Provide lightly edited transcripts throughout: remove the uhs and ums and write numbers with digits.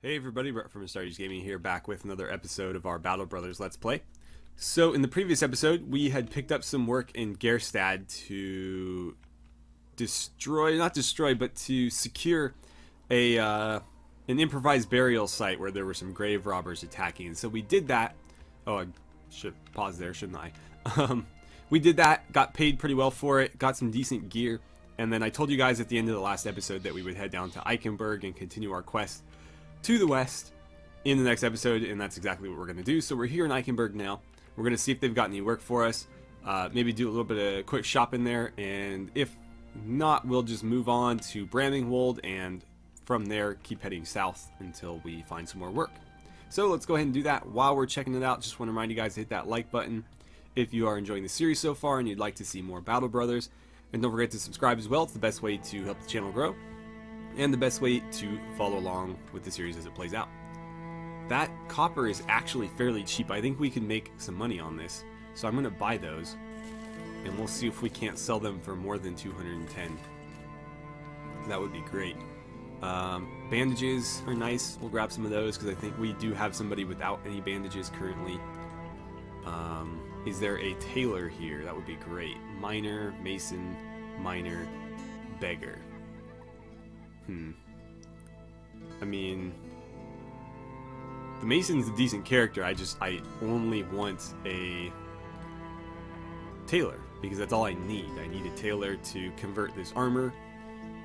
Hey everybody, Brett from AstartesGaming here, back with another episode of our Battle Brothers Let's Play. So in the previous episode, we had picked up some work in Gerstad to not destroy, but to secure an improvised burial site where there were some grave robbers attacking. And so we did that. Oh, I should pause there, shouldn't I? We did that, got paid pretty well for it, got some decent gear, and then I told you guys at the end of the last episode that we would head down to Ikenberg and continue our quest to the west in the next episode, and that's exactly what we're going to do. So we're here in Eichenberg now. We're going to see if they've got any work for us, maybe do a little bit of quick shopping there, and if not, we'll just move on to bramming, wold, and from there keep heading south until we find some more work. So let's go ahead and do that. While we're checking it out, just want to remind you guys to hit that like button if you are enjoying the series so far and you'd like to see more Battle Brothers, and don't forget to subscribe as well. It's the best way to help the channel grow and the best way to follow along with the series as it plays out. That copper is actually fairly cheap. I think we can make some money on this. So I'm going to buy those, and we'll see if we can't sell them for more than 210. That would be great. Bandages are nice. We'll grab some of those because I think we do have somebody without any bandages currently. Is there a tailor here? That would be great. Miner, mason, miner, beggar. I mean, the Mason's a decent character. I only want a tailor because that's all I need. I need a tailor to convert this armor,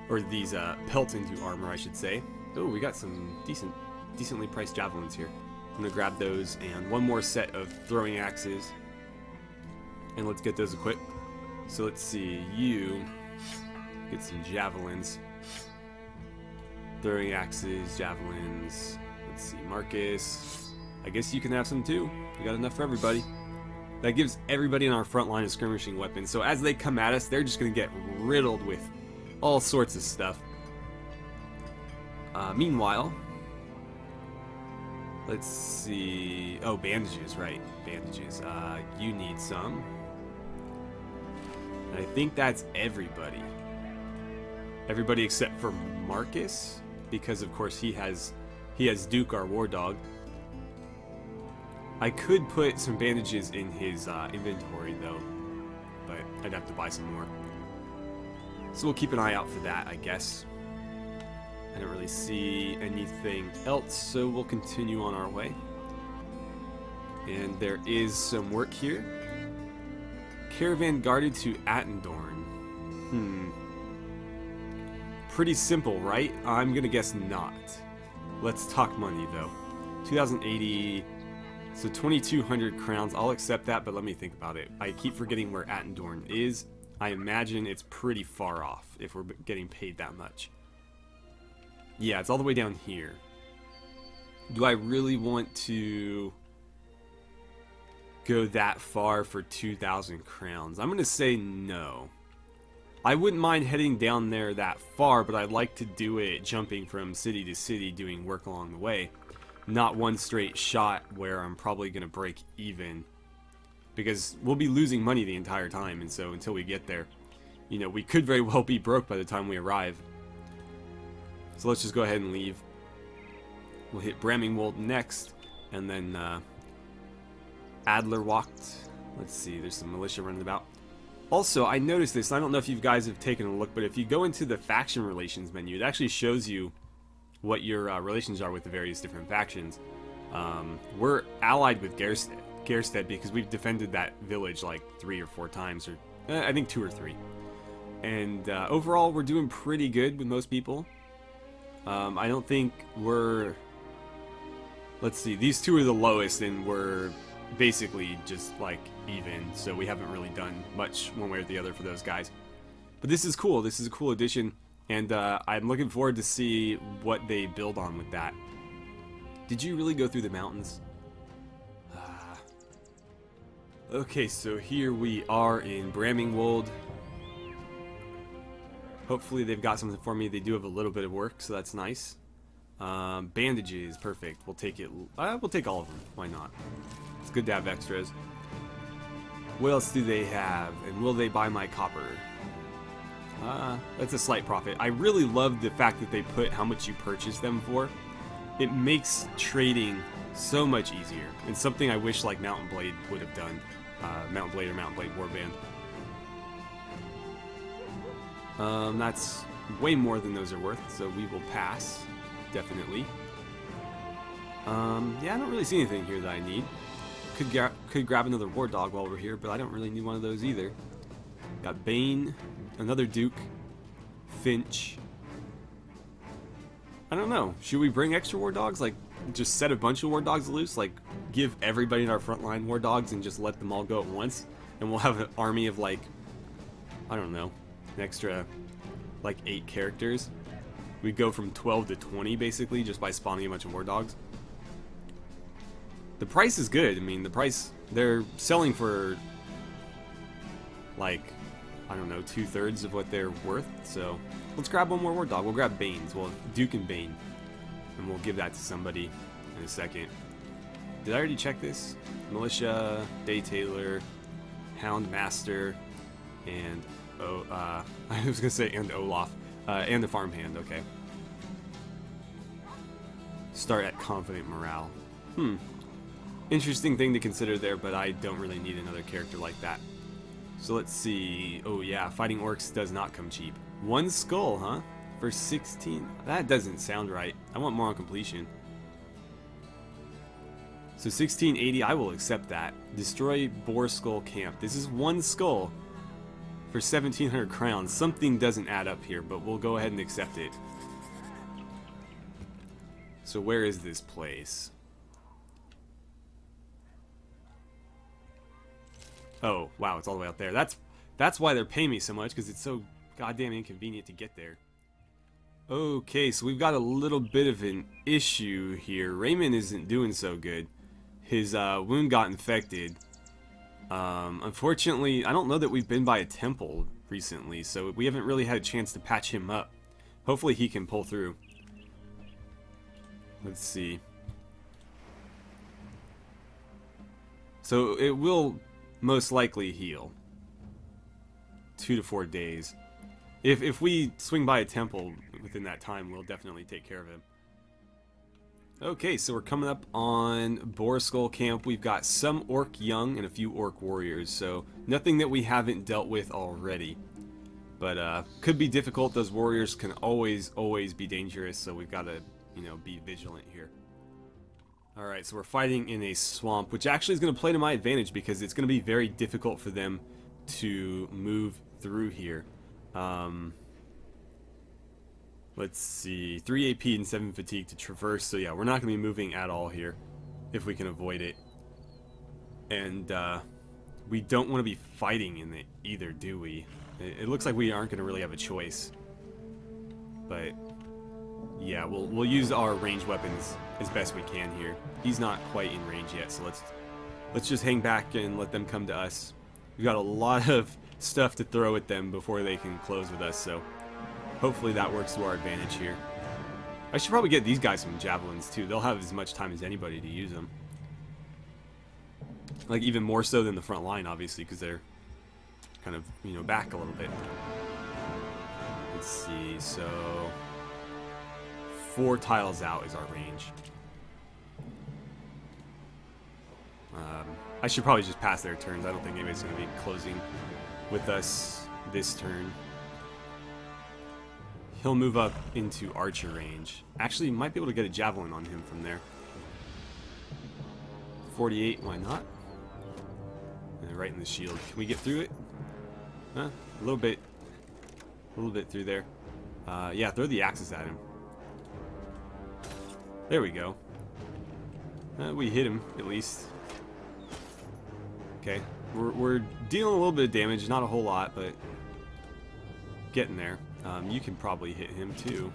or these pelts into armor, I should say. Oh, we got some decently priced javelins here. I'm gonna grab those and one more set of throwing axes, and let's get those equipped. So let's see, you get some javelins. Throwing axes, javelins. Let's see, Marcus. I guess you can have some too. We got enough for everybody. That gives everybody in our front line a skirmishing weapon. So as they come at us, they're just going to get riddled with all sorts of stuff. Meanwhile, let's see. Oh, bandages, right. Bandages. You need some. And I think that's everybody. Everybody except for Marcus, because of course he has Duke, our war dog. I could put some bandages in his inventory though, but I'd have to buy some more. So we'll keep an eye out for that, I guess. I don't really see anything else, so we'll continue on our way. And there is some work here. Caravan guarded to Attendorn. Pretty simple, right? I'm gonna guess not. Let's talk money though. 2080, so 2200 crowns. I'll accept that, but let me think about it. I keep forgetting where Attendorn is. I imagine it's pretty far off if we're getting paid that much. Yeah, it's all the way down here. Do I really want to go that far for 2000 crowns? I'm gonna say no. I wouldn't mind heading down there that far, but I'd like to do it jumping from city to city, doing work along the way. Not one straight shot where I'm probably going to break even. Because we'll be losing money the entire time, and so until we get there, you know, we could very well be broke by the time we arrive. So let's just go ahead and leave. We'll hit bramming wold next, and then Adler walked. Let's see, there's some militia running about. Also, I noticed this, I don't know if you guys have taken a look, but if you go into the faction relations menu, it actually shows you what your relations are with the various different factions. We're allied with Gerstad because we've defended that village like 3 or 4 times, or I think 2 or 3. And overall, we're doing pretty good with most people. I don't think we're... Let's see, these two are the lowest, and we're basically just like even, so we haven't really done much one way or the other for those guys. But this is cool. This is a cool addition, and I'm looking forward to see what they build on with that. Did you really go through the mountains? Okay, so here we are in bramming wold. Hopefully they've got something for me. They do have a little bit of work, so that's nice. Bandages, perfect. We'll take it. We'll take all of them. Why not? It's good to have extras. What else do they have? And will they buy my copper? That's a slight profit. I really love the fact that they put how much you purchase them for. it makes trading so much easier. It's something I wish like Mount & Blade would have done. Mount & Blade or Mount & Blade Warband. That's way more than those are worth, so we will pass. Definitely. Yeah, I don't really see anything here that I need. Could grab another War Dog while we're here, but I don't really need one of those either. Got Bane, another Duke, Finch. I don't know. Should we bring extra War Dogs? Like, just set a bunch of War Dogs loose? Like, give everybody in our front line War Dogs and just let them all go at once? And we'll have an army of, like, I don't know, an extra, like, 8 characters. We'd go from 12 to 20, basically, just by spawning a bunch of War Dogs. The price is good. I mean, the price, they're selling for, like, I don't know, 2/3 of what they're worth. So let's grab one more War Dog. We'll grab Bane's. Well, Duke and Bane. And we'll give that to somebody in a second. Did I already check this? Militia, Day Tailor, Hound Master, and I was gonna say and Olaf, and the Farmhand. Okay. Start at Confident Morale. Interesting thing to consider there, but I don't really need another character like that. So let's see. Oh yeah, fighting orcs does not come cheap. 1 skull, huh? For 16? That doesn't sound right. I want more on completion. So 1680, I will accept that. Destroy Boar Skull Camp. This is 1 skull for 1700 crowns. Something doesn't add up here, but we'll go ahead and accept it. So where is this place? Oh, wow, it's all the way out there. That's why they're paying me so much, because it's so goddamn inconvenient to get there. Okay, so we've got a little bit of an issue here. Raymond isn't doing so good. His wound got infected. Unfortunately, I don't know that we've been by a temple recently, so we haven't really had a chance to patch him up. Hopefully he can pull through. Let's see. So it will most likely heal. 2 to 4 days. If we swing by a temple within that time, we'll definitely take care of him. Okay, so we're coming up on Boar Skull Camp. We've got some Orc Young and a few Orc Warriors, so nothing that we haven't dealt with already. But could be difficult. Those warriors can always be dangerous, so we've got to, you know, be vigilant here. Alright, so we're fighting in a swamp, which actually is going to play to my advantage because it's going to be very difficult for them to move through here. Let's see, 3 AP and 7 fatigue to traverse, so yeah, we're not going to be moving at all here if we can avoid it. And we don't want to be fighting in it either, do we? It looks like we aren't going to really have a choice. But yeah, we'll use our ranged weapons as best we can here. He's not quite in range yet, so let's just hang back and let them come to us. We've got a lot of stuff to throw at them before they can close with us, so hopefully that works to our advantage here. I should probably get these guys some javelins too. They'll have as much time as anybody to use them. Like even more so than the front line, obviously, because they're kind of, you know, back a little bit. Let's see, so 4 tiles out is our range. I should probably just pass their turns. I don't think anybody's going to be closing with us this turn. He'll move up into archer range. Actually, might be able to get a javelin on him from there. 48, why not? And right in the shield. Can we get through it? Huh? A little bit through there. Yeah, throw the axes at him. There we go. We hit him, at least. Okay, we're dealing a little bit of damage, not a whole lot, but getting there. You can probably hit him too.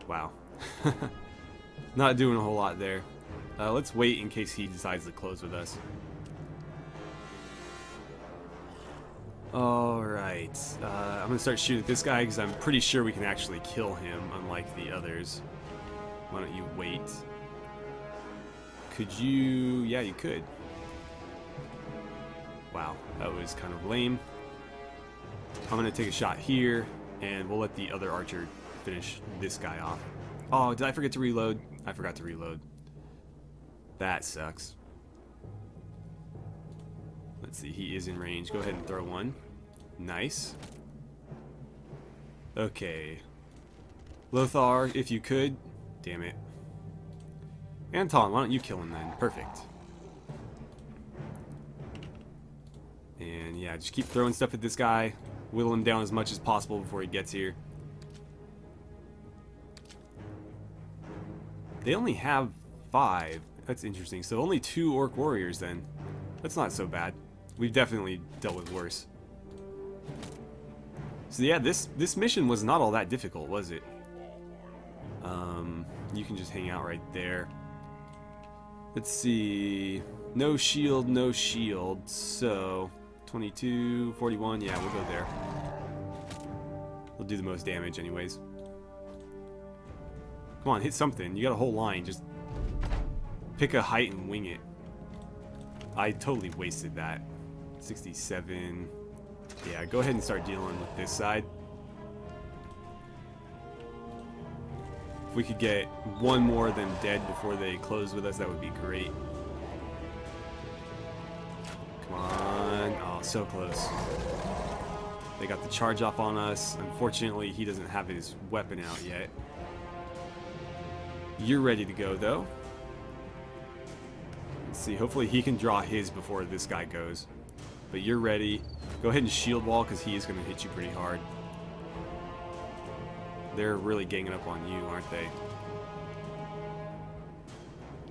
Wow. Not doing a whole lot there. Let's wait in case he decides to close with us. Alright, I'm gonna start shooting at this guy because I'm pretty sure we can actually kill him, unlike the others. Why don't you wait? Could you... yeah, you could. Wow, that was kind of lame. I'm gonna take a shot here, and we'll let the other archer finish this guy off. Oh, did I forget to reload? I forgot to reload. That sucks. Let's see, he is in range. Go ahead and throw one. Nice. Okay. Lothar, if you could. Damn it. Anton, why don't you kill him then? Perfect. And yeah, just keep throwing stuff at this guy. Whittle him down as much as possible before he gets here. They only have 5. That's interesting. So only 2 orc warriors then. That's not so bad. We've definitely dealt with worse. So yeah, this mission was not all that difficult, was it? You can just hang out right there. Let's see. No shield, no shield. So 22, 41. Yeah, we'll go there. We'll do the most damage anyways. Come on, hit something. You got a whole line. Just pick a height and wing it. I totally wasted that. 67. Yeah, go ahead and start dealing with this side. If we could get one more of them dead before they close with us, that would be great. Come on. Oh, so close. They got the charge off on us. Unfortunately, he doesn't have his weapon out yet. You're ready to go, though. Let's see. Hopefully, he can draw his before this guy goes. But you're ready. Go ahead and shield wall, because he is going to hit you pretty hard. They're really ganging up on you, aren't they?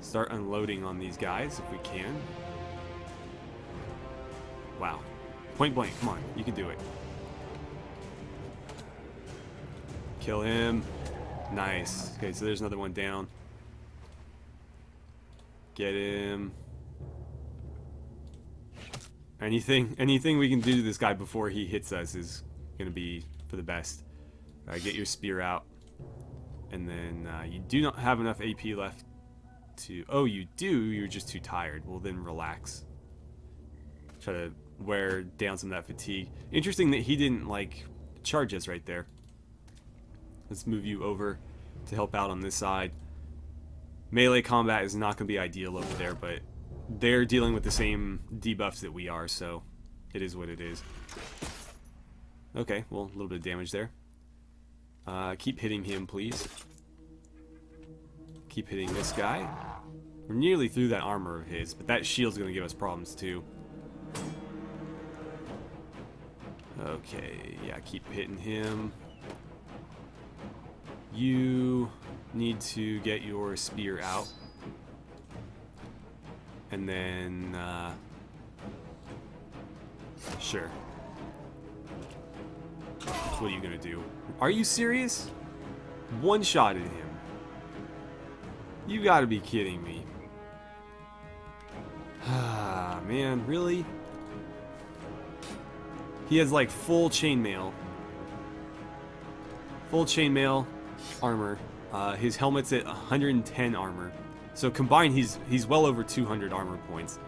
Start unloading on these guys if we can. Wow. Point blank, come on. You can do it. Kill him. Nice. Okay, so there's another one down. Get him. Anything we can do to this guy before he hits us is going to be for the best. Alright, get your spear out. And then you do not have enough AP left to... Oh, you do? You're just too tired. Well, then relax. Try to wear down some of that fatigue. Interesting that he didn't, like, charge us right there. Let's move you over to help out on this side. Melee combat is not going to be ideal over there, but they're dealing with the same debuffs that we are, so it is what it is. Okay, well, a little bit of damage there. Keep hitting him, please. Keep hitting this guy. We're nearly through that armor of his, but that shield's going to give us problems, too. Okay, yeah, keep hitting him. You need to get your spear out. And then, sure. What are you gonna do? Are you serious? One-shotted him. You gotta be kidding me. Ah, man, really? He has like full chainmail. Full chainmail armor. His helmet's at 110 armor. So combined, he's well over 200 armor points.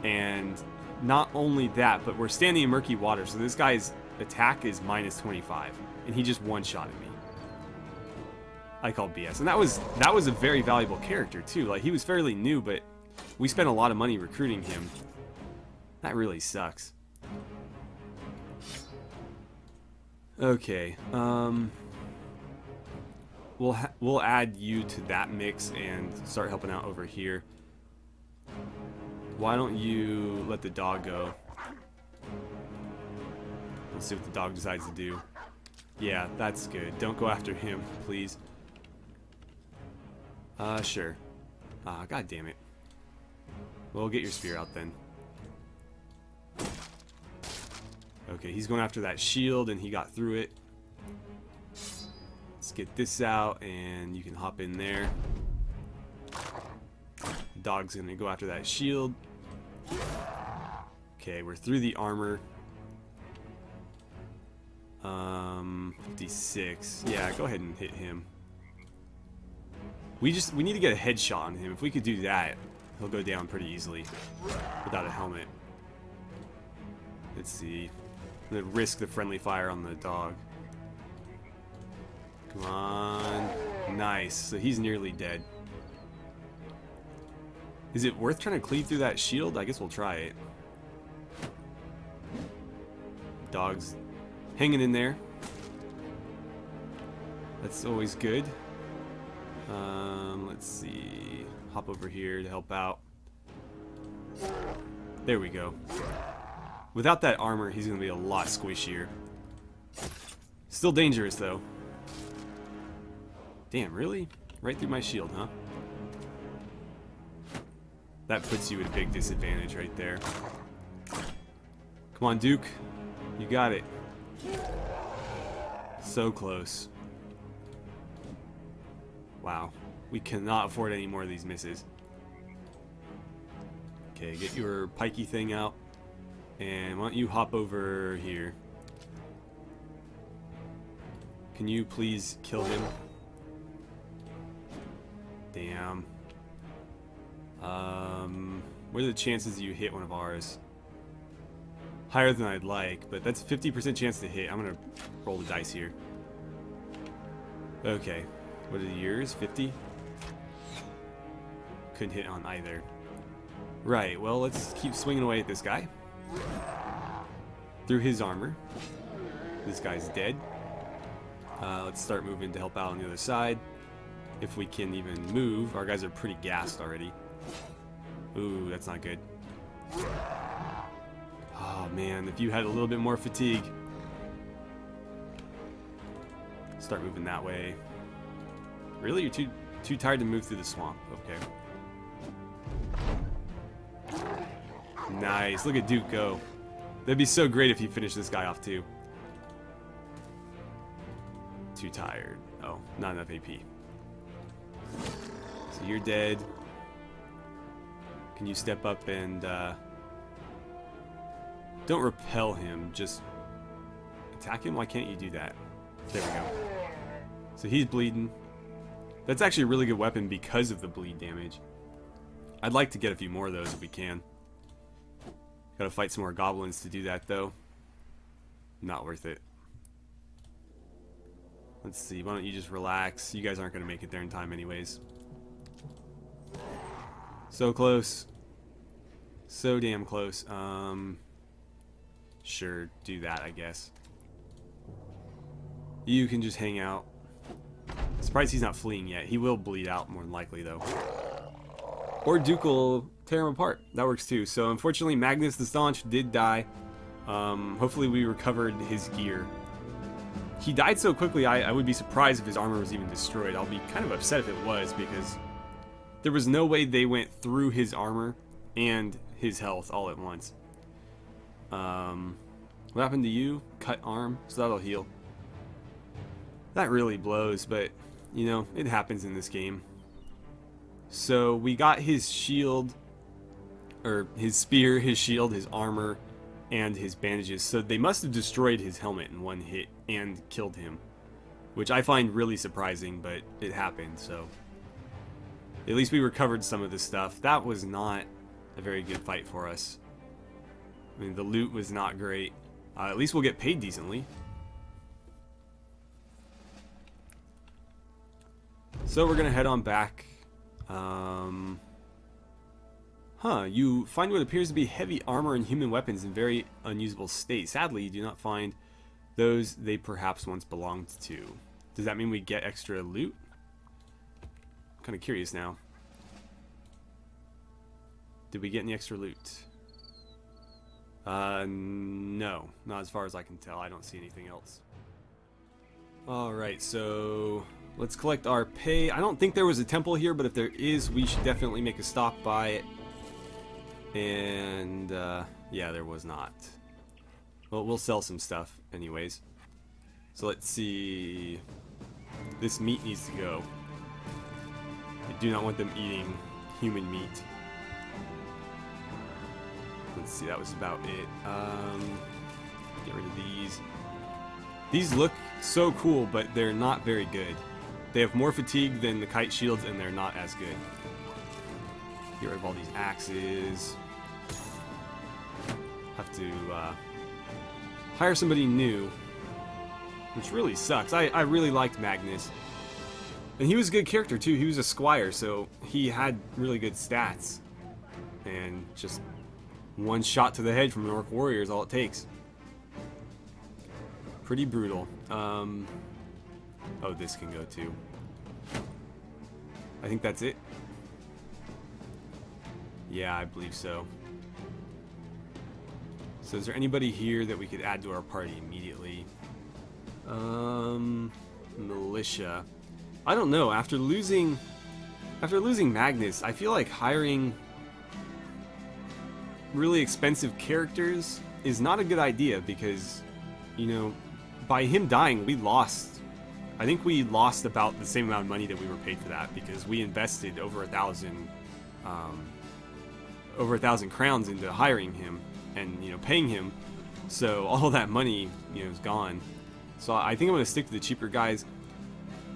And not only that, but we're standing in murky water, so this guy's attack is minus 25, and he just one-shotted me. I call BS, and that was a very valuable character too. Like, he was fairly new, but we spent a lot of money recruiting him. That really sucks. Okay, we'll add you to that mix and start helping out over here. Why don't you let the dog go? Let's see what the dog decides to do. Yeah, that's good. Don't go after him, please. Sure. God damn it. We'll get your spear out then. Okay, he's going after that shield and he got through it. Let's get this out and you can hop in there. Dog's gonna go after that shield. Okay, we're through the armor. 56. Yeah, go ahead and hit him. We need to get a headshot on him. If we could do that, he'll go down pretty easily without a helmet. Let's see. I'm gonna risk the friendly fire on the dog. Come on. Nice. So he's nearly dead. Is it worth trying to cleave through that shield? I guess we'll try it. Dog's hanging in there. That's always good. Let's see. Hop over here to help out. There we go. Without that armor, he's going to be a lot squishier. Still dangerous, though. Damn, really? Right through my shield, huh? That puts you at a big disadvantage right there. Come on, Duke. You got it. So close. Wow. We cannot afford any more of these misses. Okay, get your pikey thing out. And why don't you hop over here? Can you please kill him? Damn. What are the chances you hit one of ours? Higher than I'd like, but that's 50% chance to hit. I'm gonna roll the dice here. Okay. What are yours? 50? Couldn't hit on either. Right, well, let's keep swinging away at this guy. Through his armor. This guy's dead. Let's start moving to help out on the other side. If we can even move. Our guys are pretty gassed already. Ooh, that's not good. Oh man, if you had a little bit more fatigue. Start moving that way. Really? You're too tired to move through the swamp. Okay. Nice. Look at Duke go. That'd be so great if you finished this guy off too. Too tired. Oh, not enough AP. So you're dead. Can you step up and don't repel him, just attack him? Why can't you do that? There we go. So he's bleeding. That's actually a really good weapon because of the bleed damage. I'd like to get a few more of those if we can. Gotta fight some more goblins to do that though. Not worth it. Let's see, why don't you just relax? You guys aren't gonna make it there in time anyways. So close. So damn close. Sure, do that, I guess. You can just hang out. Surprised he's not fleeing yet. He will bleed out more than likely, though. Or Duke will tear him apart. That works too. So unfortunately, Magnus the Staunch did die. Hopefully we recovered his gear. He died so quickly, I would be surprised if his armor was even destroyed. I'll be kind of upset if it was, because there was no way they went through his armor and his health all at once. What happened to you? Cut arm, so that'll heal. That really blows, but, you know, it happens in this game. So we got his shield, or his spear, his shield, his armor, and his bandages. So they must have destroyed his helmet in one hit and killed him, which I find really surprising, but it happened, so at least we recovered some of this stuff. That was not a very good fight for us. I mean, the loot was not great. At least we'll get paid decently. So we're gonna head on back. You find what appears to be heavy armor and human weapons in very unusable state. Sadly, you do not find those they perhaps once belonged to. Does that mean we get extra loot? I'm kind of curious now. Did we get any extra loot? No. Not as far as I can tell. I don't see anything else. Alright, so let's collect our pay. I don't think there was a temple here, but if there is, we should definitely make a stop by it. And, yeah, there was not. Well, we'll sell some stuff anyways. So let's see. This meat needs to go. I do not want them eating human meat. Let's see, that was about it. Get rid of these. These look so cool, but they're not very good. They have more fatigue than the kite shields, and they're not as good. Get rid of all these axes. Have to hire somebody new, which really sucks. I really liked Magnus. And he was a good character too. He was a squire, so he had really good stats. And just one shot to the head from an orc warrior is all it takes. Pretty brutal. Oh, this can go too. I think that's it. Yeah, I believe so. So is there anybody here that we could add to our party immediately? Militia. I don't know. After losing Magnus, I feel like hiring really expensive characters is not a good idea because, you know, by him dying, we lost. I think we lost about the same amount of money that we were paid for that because we invested over 1,000 crowns into hiring him and, you know, paying him. So all that money, you know, is gone. So I think I'm going to stick to the cheaper guys.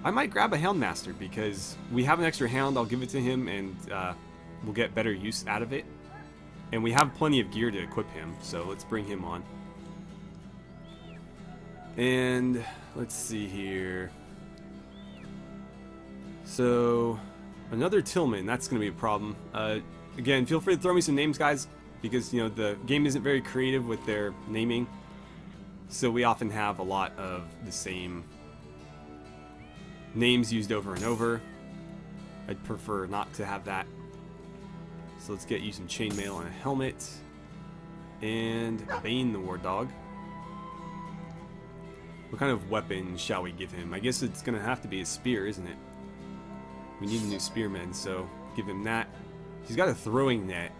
I might grab a Houndmaster because we have an extra hound. I'll give it to him and we'll get better use out of it. And we have plenty of gear to equip him, so let's bring him on. And let's see here. So another Tillman, that's going to be a problem. Again, feel free to throw me some names, guys, because, you know, the game isn't very creative with their naming. So we often have a lot of the same names used over and over. I'd prefer not to have that. So let's get you some chainmail and a helmet. And Bane the War Dog. What kind of weapon shall we give him? I guess it's going to have to be a spear, isn't it? We need a new spearman, so give him that. He's got a throwing net.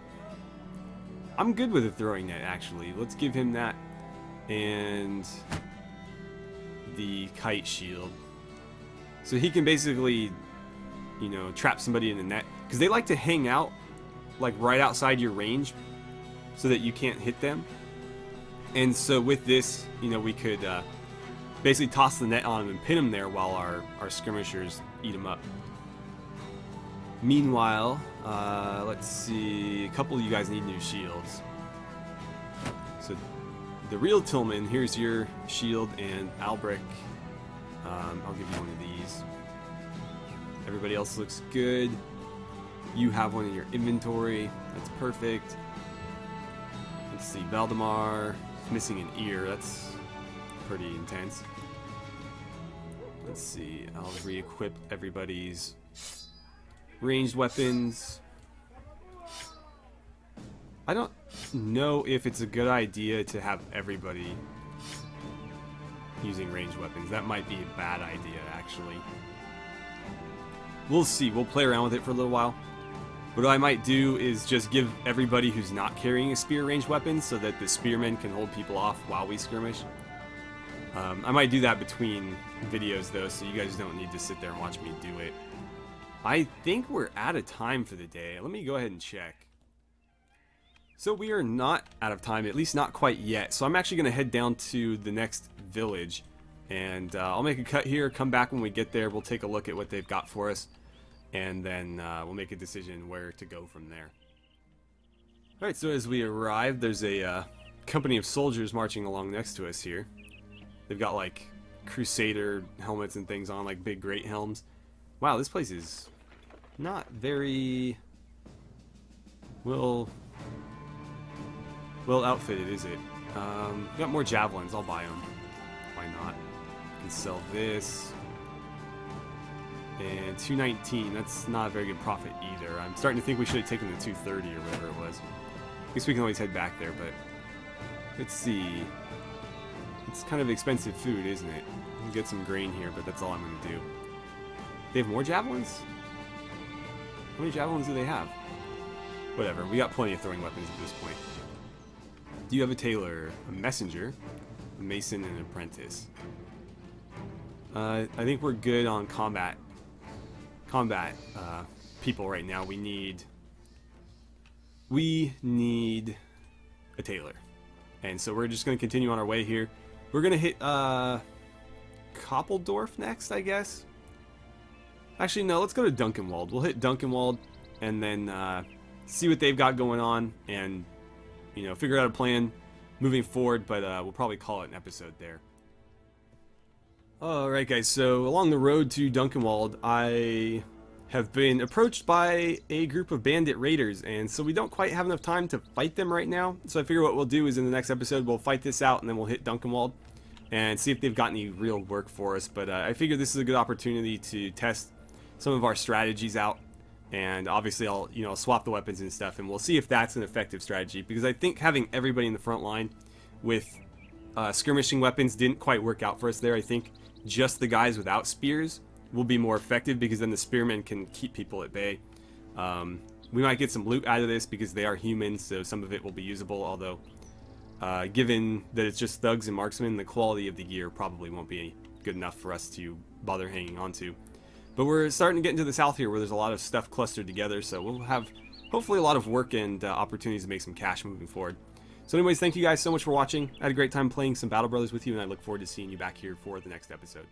I'm good with a throwing net, actually. Let's give him that. And the kite shield. So he can basically, you know, trap somebody in the net. Because they like to hang out, like, right outside your range so that you can't hit them. And so with this, you know, we could basically toss the net on him and pin him there while our skirmishers eat him up. Meanwhile, let's see, a couple of you guys need new shields. So the real Tillman, here's your shield, and Albrick, I'll give you one of these. Everybody else looks good. You have one in your inventory. That's perfect. Let's see, Valdemar, missing an ear. That's pretty intense. Let's see, I'll re-equip everybody's ranged weapons. I don't know if it's a good idea to have everybody using ranged weapons. That might be a bad idea, actually. We'll see. We'll play around with it for a little while. What I might do is just give everybody who's not carrying a spear ranged weapons so that the spearmen can hold people off while we skirmish. I might do that between videos, though, so you guys don't need to sit there and watch me do it. I think we're out of time for the day. Let me go ahead and check. So we are not out of time, at least not quite yet. So I'm actually going to head down to the next village. And I'll make a cut here, come back when we get there. We'll take a look at what they've got for us. And then we'll make a decision where to go from there. Alright, so as we arrive, there's a company of soldiers marching along next to us here. They've got like Crusader helmets and things on, like big great helms. Wow, this place is not very well outfitted, is it? Got more javelins, I'll buy them. Why not? Can sell this. And 219, that's not a very good profit either. I'm starting to think we should have taken the 230 or whatever it was. I guess we can always head back there, but let's see. It's kind of expensive food, isn't it? We can get some grain here, but that's all I'm going to do. They have more javelins? How many javelins do they have? Whatever, we got plenty of throwing weapons at this point. Do you have a tailor, a messenger, a mason, and an apprentice? I think we're good on combat people right now. We need a tailor. And so we're just going to continue on our way here. We're going to hit Koppeldorf next, I guess. Actually, no, let's go to Duncanwald. We'll hit Duncanwald and then see what they've got going on and, you know, figure out a plan moving forward, but we'll probably call it an episode there. Alright guys, so along the road to Duncanwald, I have been approached by a group of bandit raiders, and so we don't quite have enough time to fight them right now. So I figure what we'll do is in the next episode we'll fight this out and then we'll hit Duncanwald and see if they've got any real work for us. But I figure this is a good opportunity to test some of our strategies out, and obviously I'll swap the weapons and stuff, and we'll see if that's an effective strategy, because I think having everybody in the front line with skirmishing weapons didn't quite work out for us there. I think just the guys without spears will be more effective, because then the spearmen can keep people at bay. We might get some loot out of this because they are humans, so some of it will be usable, although given that it's just thugs and marksmen, the quality of the gear probably won't be good enough for us to bother hanging on to. But we're starting to get into the south here where there's a lot of stuff clustered together, so we'll have hopefully a lot of work and opportunities to make some cash moving forward. So anyways, thank you guys so much for watching. I had a great time playing some Battle Brothers with you, and I look forward to seeing you back here for the next episode.